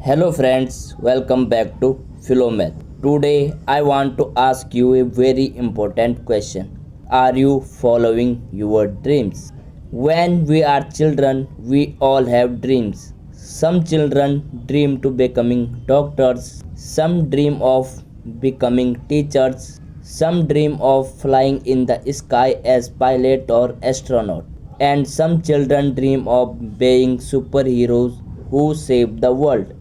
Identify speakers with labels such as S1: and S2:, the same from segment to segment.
S1: Hello friends, welcome back to Philomath. Today I want to ask you a very important question. Are you following your dreams? When we are children, we all have dreams. Some children dream to becoming doctors, some dream of becoming teachers, some dream of flying in the sky as pilot or astronaut, and some children dream of being superheroes who save the world.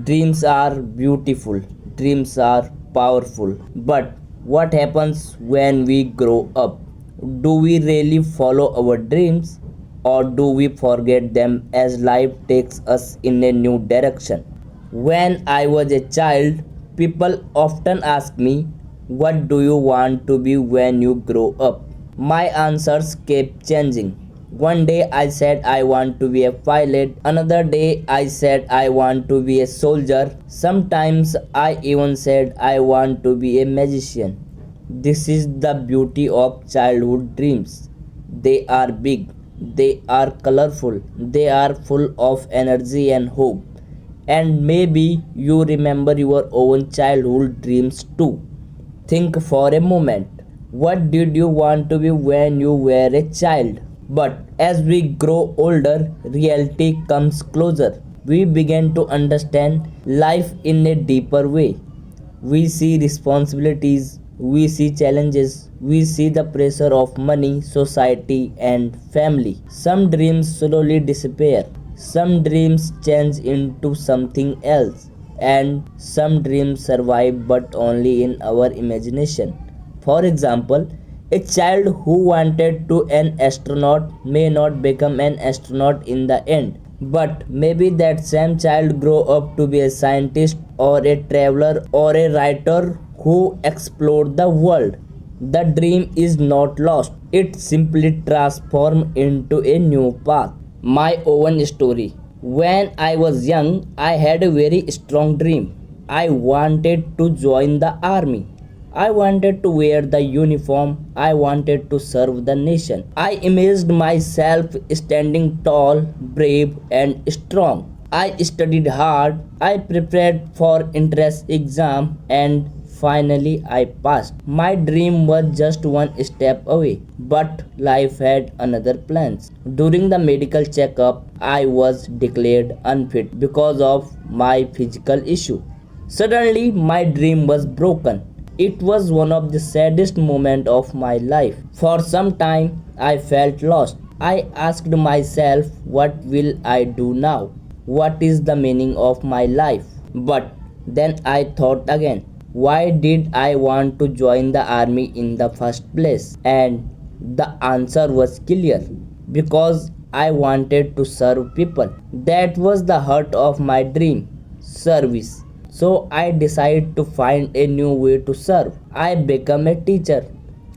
S1: Dreams are beautiful, dreams are powerful. But what happens when we grow up? Do we really follow our dreams or do we forget them as life takes us in a new direction? When I was a child, people often ask me, what do you want to be when you grow up? My answers kept changing. One day I said I want to be a pilot, another day I said I want to be a soldier, sometimes I even said I want to be a magician. This is the beauty of childhood dreams. They are big, they are colorful, they are full of energy and hope. And maybe you remember your own childhood dreams too. Think for a moment. What did you want to be when you were a child? But as we grow older, reality comes closer. We begin to understand life in a deeper way. We see responsibilities, we see challenges, we see the pressure of money, society, and family. Some dreams slowly disappear, some dreams change into something else, and some dreams survive but only in our imagination. For example, a child who wanted to an astronaut may not become an astronaut in the end, but maybe that same child grow up to be a scientist or a traveler or a writer who explored the world. The dream is not lost, it simply transformed into a new path. My own story. When I was young, I had a very strong dream. I wanted to join the army. I wanted to wear the uniform. I wanted to serve the nation. I imagined myself standing tall, brave, and strong. I studied hard. I prepared for entrance exam and finally I passed. My dream was just one step away, but life had another plans. During the medical checkup, I was declared unfit because of my physical issue. Suddenly, my dream was broken. It was one of the saddest moments of my life. For some time, I felt lost. I asked myself, what will I do now? What is the meaning of my life? But then I thought again, why did I want to join the army in the first place? And the answer was clear, because I wanted to serve people. That was the heart of my dream, service. So I decided to find a new way to serve. I became a teacher.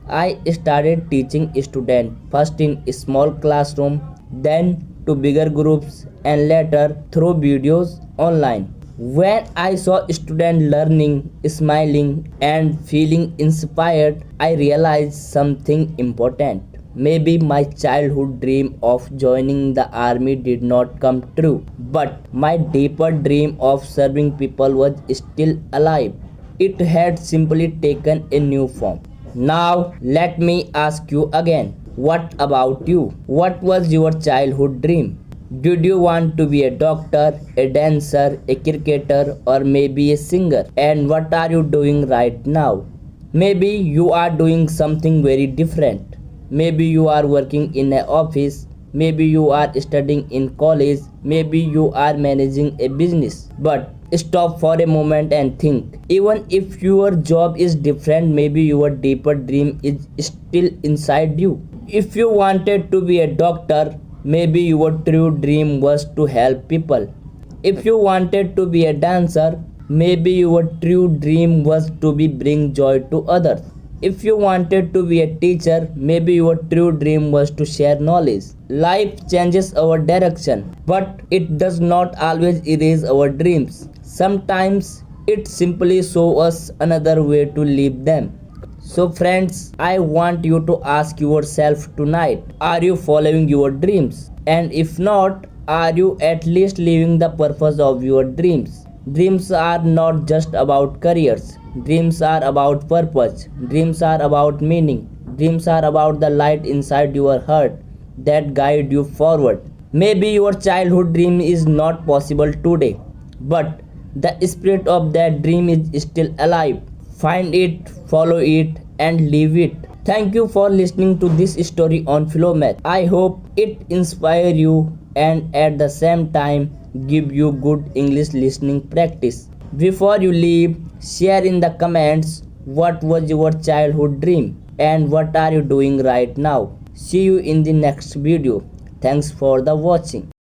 S1: I started teaching students first in a small classroom, then to bigger groups, and later through videos online. When I saw students learning, smiling, and feeling inspired, I realized something important. Maybe my childhood dream of joining the army did not come true, but my deeper dream of serving people was still alive. It had simply taken a new form. Now, let me ask you again, what about you? What was your childhood dream? Did you want to be a doctor, a dancer, a cricketer, or maybe a singer? And what are you doing right now? Maybe you are doing something very different. Maybe you are working in an office. Maybe you are studying in college. Maybe you are managing a business. But stop for a moment and think. Even if your job is different, maybe your deeper dream is still inside you. If you wanted to be a doctor, maybe your true dream was to help people. If you wanted to be a dancer, maybe your true dream was to be bring joy to others. If you wanted to be a teacher, maybe your true dream was to share knowledge. Life changes our direction, but it does not always erase our dreams. Sometimes it simply shows us another way to live them. So, friends, I want you to ask yourself tonight, are you following your dreams? And if not, Are you at least living the purpose of your dreams? Dreams are not just about careers. Dreams are about purpose. Dreams are about meaning. Dreams are about the light inside your heart that guide you forward. Maybe your childhood dream is not possible today, but the spirit of that dream is still alive. Find it, follow it, and live it. Thank you for listening to this story on Philomath. I hope it inspire you and at the same time give you good English listening practice. Before you leave, share in the comments what was your childhood dream and what are you doing right now. See you in the next video. Thanks for the watching.